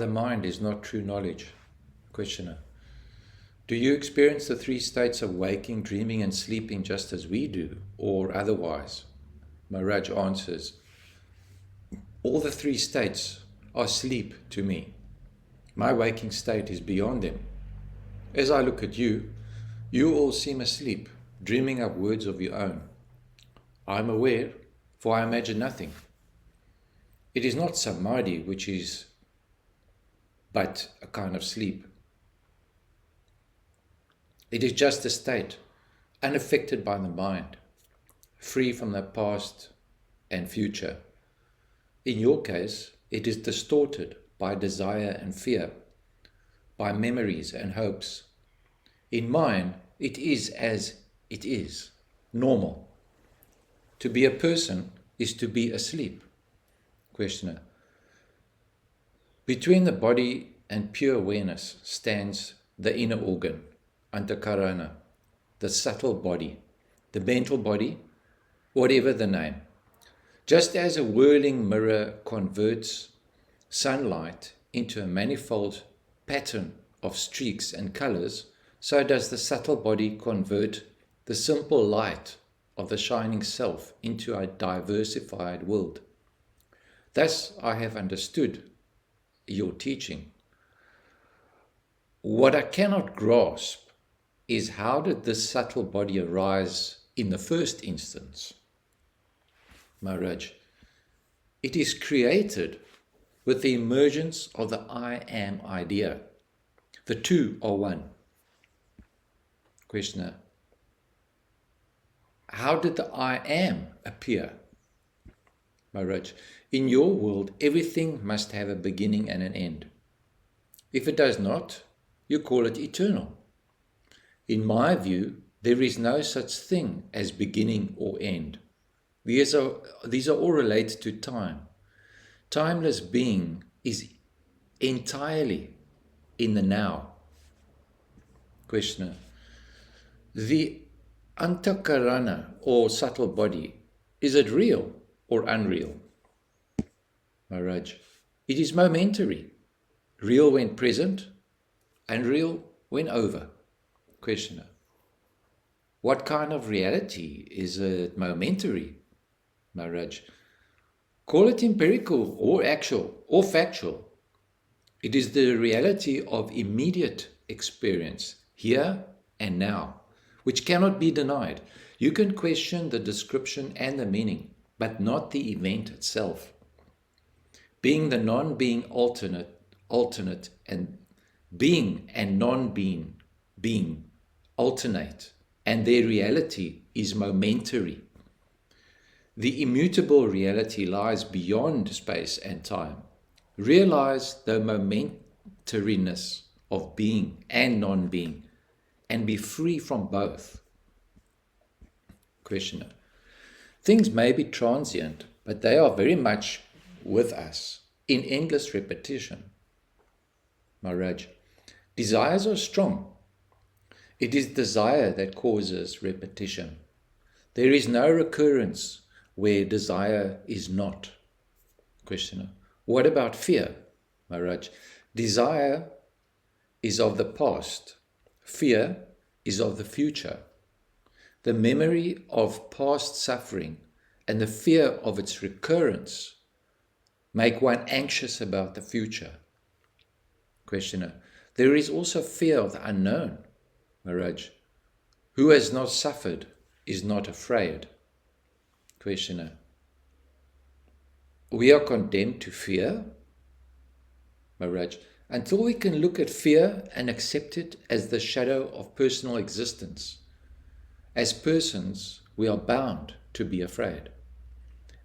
the mind is not true knowledge. Questioner. Do you experience the three states of waking, dreaming and sleeping just as we do, or otherwise? Maharaj answers, all the three states are sleep to me. My waking state is beyond them. As I look at you, you all seem asleep, dreaming up words of your own. I am aware, for I imagine nothing. It is not samadhi, which is but a kind of sleep. It is just a state, unaffected by the mind, free from the past and future. In your case, it is distorted by desire and fear, by memories and hopes. In mine, it is as it is, normal. To be a person is to be asleep. Questioner. Between the body and pure awareness stands the inner organ, antakarana, the subtle body, the mental body, whatever the name. Just as a whirling mirror converts sunlight into a manifold pattern of streaks and colors, so does the subtle body convert the simple light of the shining self into a diversified world. Thus I have understood your teaching. What I cannot grasp is how did this subtle body arise in the first instance? Maharaj, it is created with the emergence of the I am idea. The two are one. Questioner, how did the I am appear? Maharaj, in your world, everything must have a beginning and an end. If it does not, you call it eternal. In my view, there is no such thing as beginning or end. These are all related to time. Timeless being is entirely in the now. Questioner, the antakarana or subtle body, is it real or unreal? Maharaj, it is momentary, real when present, unreal when over. Questioner, what kind of reality is it momentary? Maharaj, call it empirical or actual or factual. It is the reality of immediate experience, here and now, which cannot be denied. You can question the description and the meaning, but not the event itself. Being the non-being alternate and being and non-being alternate, and their reality is momentary. The immutable reality lies beyond space and time. Realize the momentariness of being and non-being and be free from both. Questioner, things may be transient, but they are very much with us in endless repetition. Maharaj, desires are strong. It is desire that causes repetition. There is no recurrence where desire is not. Questioner, what about fear? Maharaj, desire is of the past. Fear is of the future. The memory of past suffering and the fear of its recurrence make one anxious about the future. Questioner, there is also fear of the unknown. Maharaj, who has not suffered is not afraid. Questioner, we are condemned to fear? Maharaj, until we can look at fear and accept it as the shadow of personal existence. As persons, we are bound to be afraid.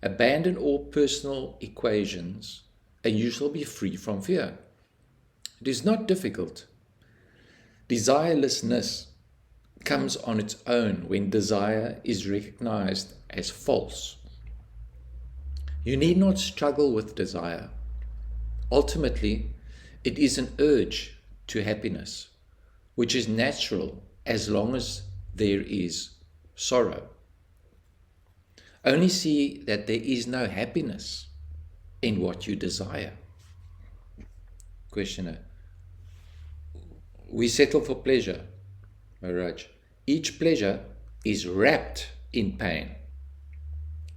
Abandon all personal equations and you shall be free from fear. It is not difficult. Desirelessness comes on its own when desire is recognized as false. You need not struggle with desire. Ultimately, it is an urge to happiness, which is natural as long as there is sorrow. Only see that there is no happiness in what you desire. Questioner. We settle for pleasure, Maharaj. Each pleasure is wrapped in pain.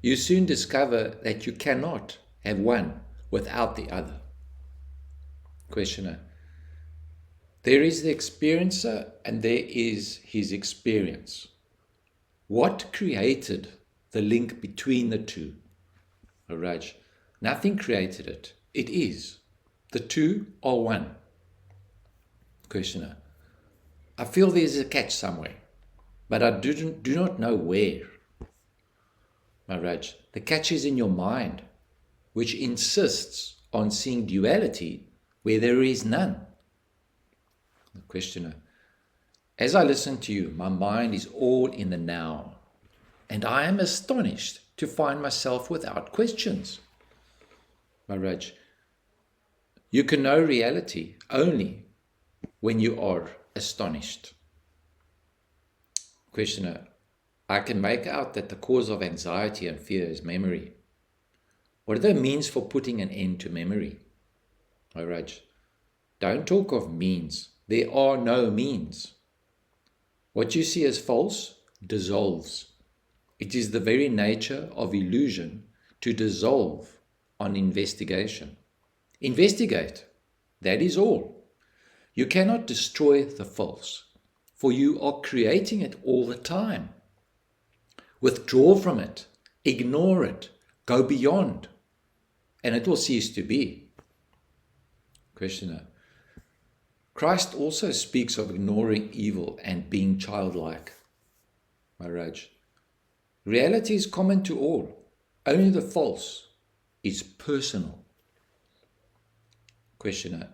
You soon discover that you cannot have one without the other. Questioner. There is the experiencer and there is his experience. What created the link between the two? Maharaj. Nothing created it. It is. The two are one. Questioner. I feel there's a catch somewhere, but I do not know where. Maharaj. The catch is in your mind, which insists on seeing duality where there is none. The questioner. As I listen to you, my mind is all in the now, and I am astonished to find myself without questions. Maharaj. You can know reality only when you are astonished. Questioner. I can make out that the cause of anxiety and fear is memory. What are the means for putting an end to memory? Maharaj. Don't talk of means. There are no means. What you see as false dissolves. It is the very nature of illusion to dissolve on investigation. Investigate. That is all. You cannot destroy the false, for you are creating it all the time. Withdraw from it, ignore it, go beyond, and it will cease to be. Questioner. Christ also speaks of ignoring evil and being childlike. Maharaj. Reality is common to all. Only the false is personal. Questioner.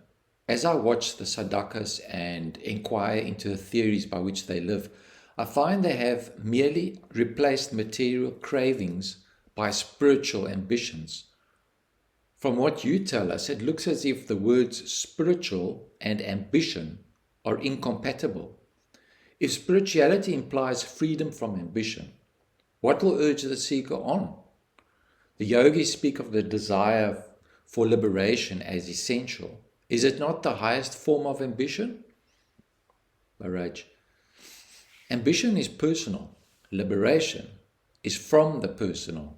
As I watch the sadhakas and inquire into the theories by which they live, I find they have merely replaced material cravings by spiritual ambitions. From what you tell us, it looks as if the words spiritual and ambition are incompatible. If spirituality implies freedom from ambition, what will urge the seeker on? The yogis speak of the desire for liberation as essential. Is it not the highest form of ambition? Maharaj. Ambition is personal. Liberation is from the personal.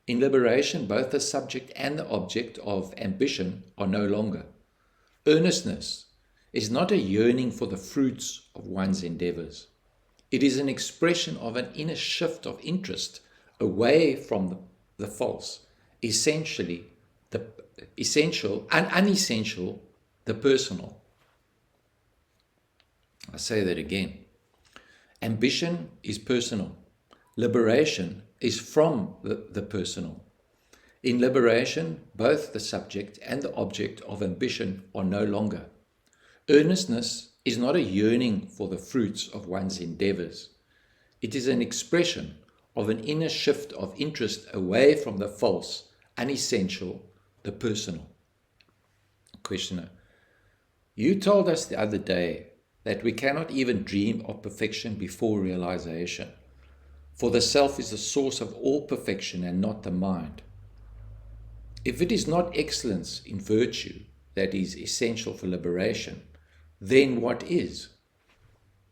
In liberation, both the subject and the object of ambition are no longer. Earnestness is not a yearning for the fruits of one's endeavors. It is an expression of an inner shift of interest away from the false, essentially the essential and unessential, the personal. I say that again. Ambition is personal. Liberation is from the personal. In liberation, both the subject and the object of ambition are no longer. Earnestness is not a yearning for the fruits of one's endeavors. It is an expression of an inner shift of interest away from the false, unessential, the personal. Questioner. You told us the other day that we cannot even dream of perfection before realization, for the self is the source of all perfection and not the mind. If it is not excellence in virtue that is essential for liberation, then what is?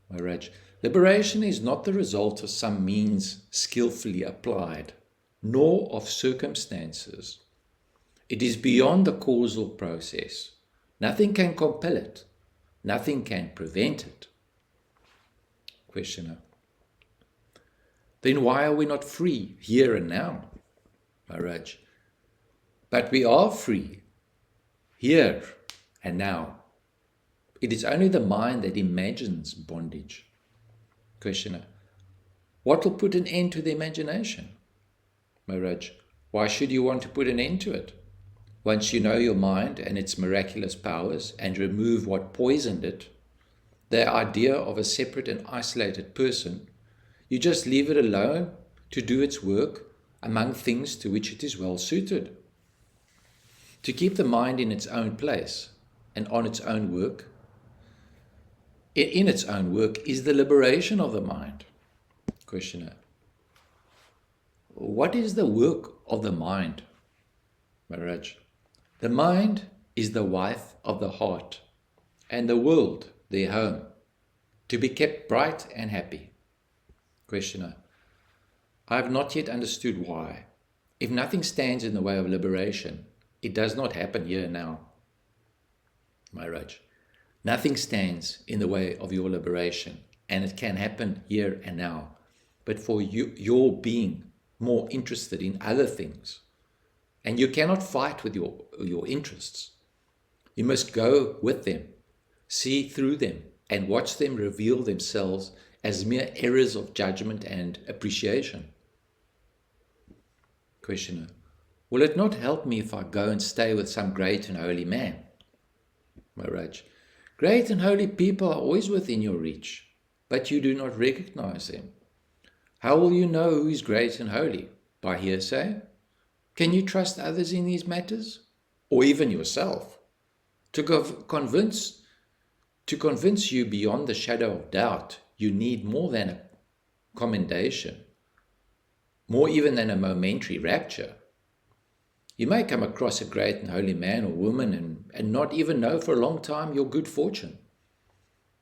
Maharaj, liberation is not the result of some means skillfully applied, nor of circumstances. It is beyond the causal process. Nothing can compel it. Nothing can prevent it. Questioner. Then why are we not free here and now? Maharaj. But we are free here and now. It is only the mind that imagines bondage. Questioner. What will put an end to the imagination? Maharaj. Why should you want to put an end to it? Once you know your mind and its miraculous powers and remove what poisoned it, the idea of a separate and isolated person, you just leave it alone to do its work among things to which it is well suited. To keep the mind in its own place and on its own work, in its own work, is the liberation of the mind. Questioner. What is the work of the mind? Maharaj. The mind is the wife of the heart, and the world their home, to be kept bright and happy. Questioner. I have not yet understood why. If nothing stands in the way of liberation, it does not happen here and now. Maharaj. Nothing stands in the way of your liberation, and it can happen here and now. But for you, your being more interested in other things, and you cannot fight with your interests. You must go with them, see through them, and watch them reveal themselves as mere errors of judgment and appreciation. Questioner. Will it not help me if I go and stay with some great and holy man? Maharaj. Great and holy people are always within your reach, but you do not recognize them. How will you know who is great and holy? By hearsay? Can you trust others in these matters? Or even yourself? To convince you beyond the shadow of doubt, you need more than a commendation, more even than a momentary rapture. You may come across a great and holy man or woman and not even know for a long time your good fortune.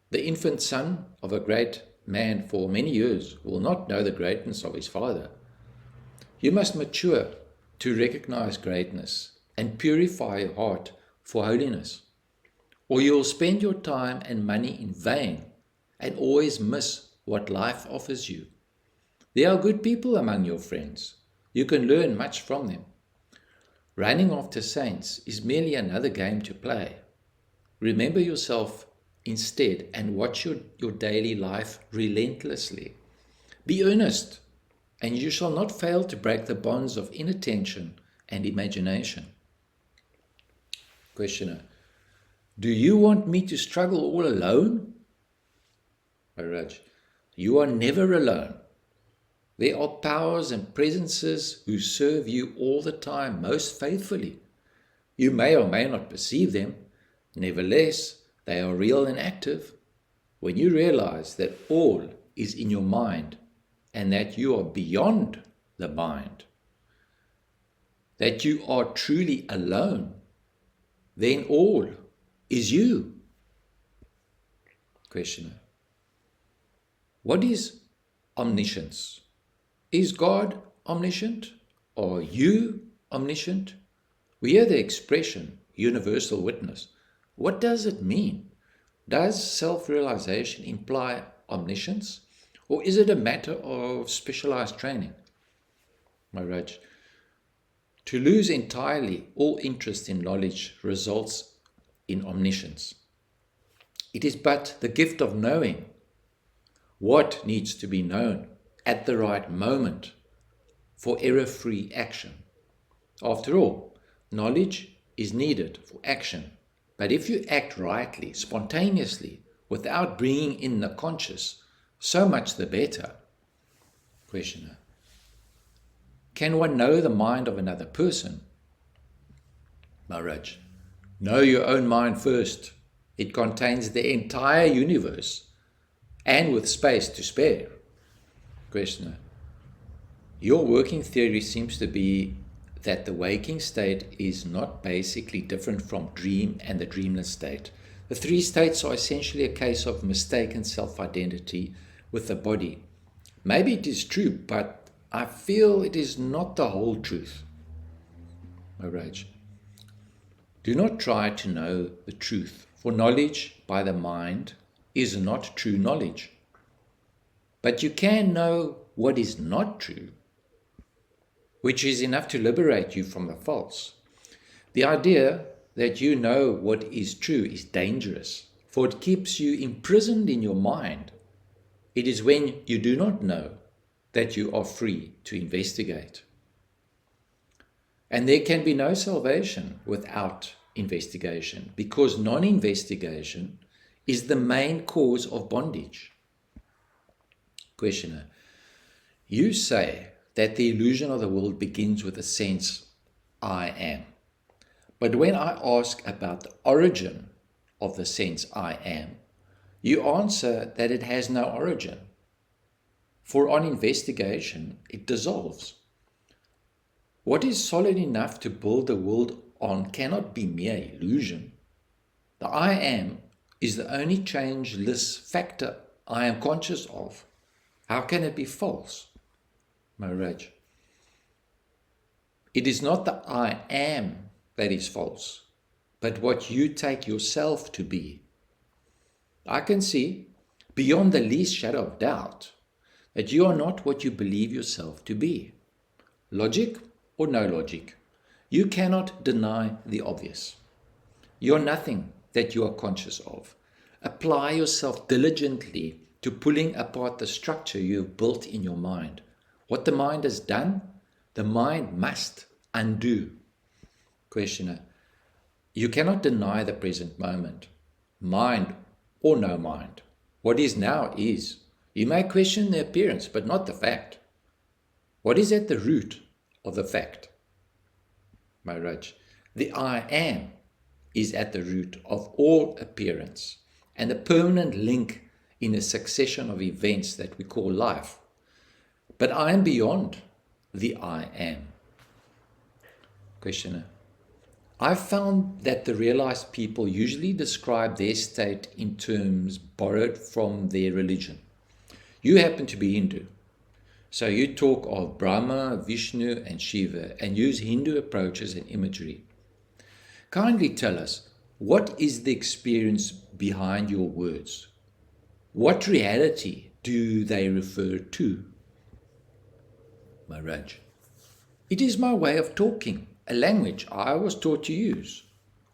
The infant son of a great man for many years will not know the greatness of his father. You must mature to recognize greatness and purify your heart for holiness, or you will spend your time and money in vain and always miss what life offers you. There are good people among your friends. You can learn much from them. Running after saints is merely another game to play. Remember yourself instead and watch your daily life relentlessly. Be earnest, and you shall not fail to break the bonds of inattention and imagination. Questioner. Do you want me to struggle all alone? Maharaj. You are never alone. There are powers and presences who serve you all the time most faithfully. You may or may not perceive them. Nevertheless, they are real and active. When you realize that all is in your mind and that you are beyond the mind, that you are truly alone, then all is you. Questioner. What is omniscience? Is God omniscient? Are you omniscient? We hear the expression universal witness. What does it mean? Does self-realization imply omniscience? Or is it a matter of specialized training? Maharaj, to lose entirely all interest in knowledge results in omniscience. It is but the gift of knowing what needs to be known at the right moment for error-free action. After all, knowledge is needed for action, but if you act rightly, spontaneously, without bringing in the conscious, so much the better. Questioner. Can one know the mind of another person? Maharaj. Know your own mind first. It contains the entire universe, and with space to spare. Questioner. Your working theory seems to be that the waking state is not basically different from dream and the dreamless state. The three states are essentially a case of mistaken self-identity with the body. Maybe it is true, but I feel it is not the whole truth. Maharaj. Do not try to know the truth, for knowledge by the mind is not true knowledge. But you can know what is not true, which is enough to liberate you from the false. The idea that you know what is true is dangerous, for it keeps you imprisoned in your mind. It is when you do not know that you are free to investigate. And there can be no salvation without investigation, because non-investigation is the main cause of bondage. Questioner. You say that the illusion of the world begins with the sense, I am. But when I ask about the origin of the sense I am, you answer that it has no origin. For on investigation, it dissolves. What is solid enough to build the world on cannot be mere illusion. The I am is the only changeless factor I am conscious of. How can it be false? Maharaj, it is not the I am that is false, but what you take yourself to be. I can see, beyond the least shadow of doubt, that you are not what you believe yourself to be. Logic or no logic, you cannot deny the obvious. You are nothing that you are conscious of. Apply yourself diligently to pulling apart the structure you have built in your mind. What the mind has done, the mind must undo. Questioner, you cannot deny the present moment, mind or no mind. What is now is. You may question the appearance, but not the fact. What is at the root of the fact? Maharaj, the I am is at the root of all appearance and a permanent link in a succession of events that we call life. But I am beyond the I am. Questioner, I found that the realized people usually describe their state in terms borrowed from their religion. You happen to be Hindu, so you talk of Brahma, Vishnu and Shiva and use Hindu approaches and imagery. Kindly tell us, what is the experience behind your words? What reality do they refer to? Maharaj, it is my way of talking, a language I was taught to use.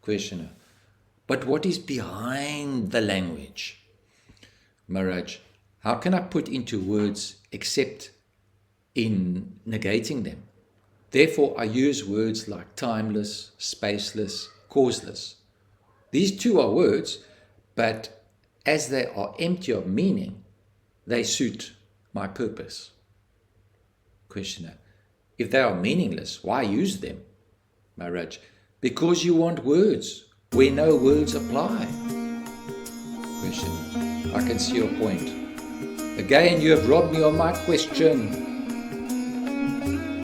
Questioner, but what is behind the language? Maharaj, how can I put into words except in negating them? Therefore, I use words like timeless, spaceless, causeless. These two are words, but as they are empty of meaning, they suit my purpose. Questioner, if they are meaningless, why use them? Maharaj, because you want words where no words apply. Questioner, I can see your point. Again, you have robbed me of my question.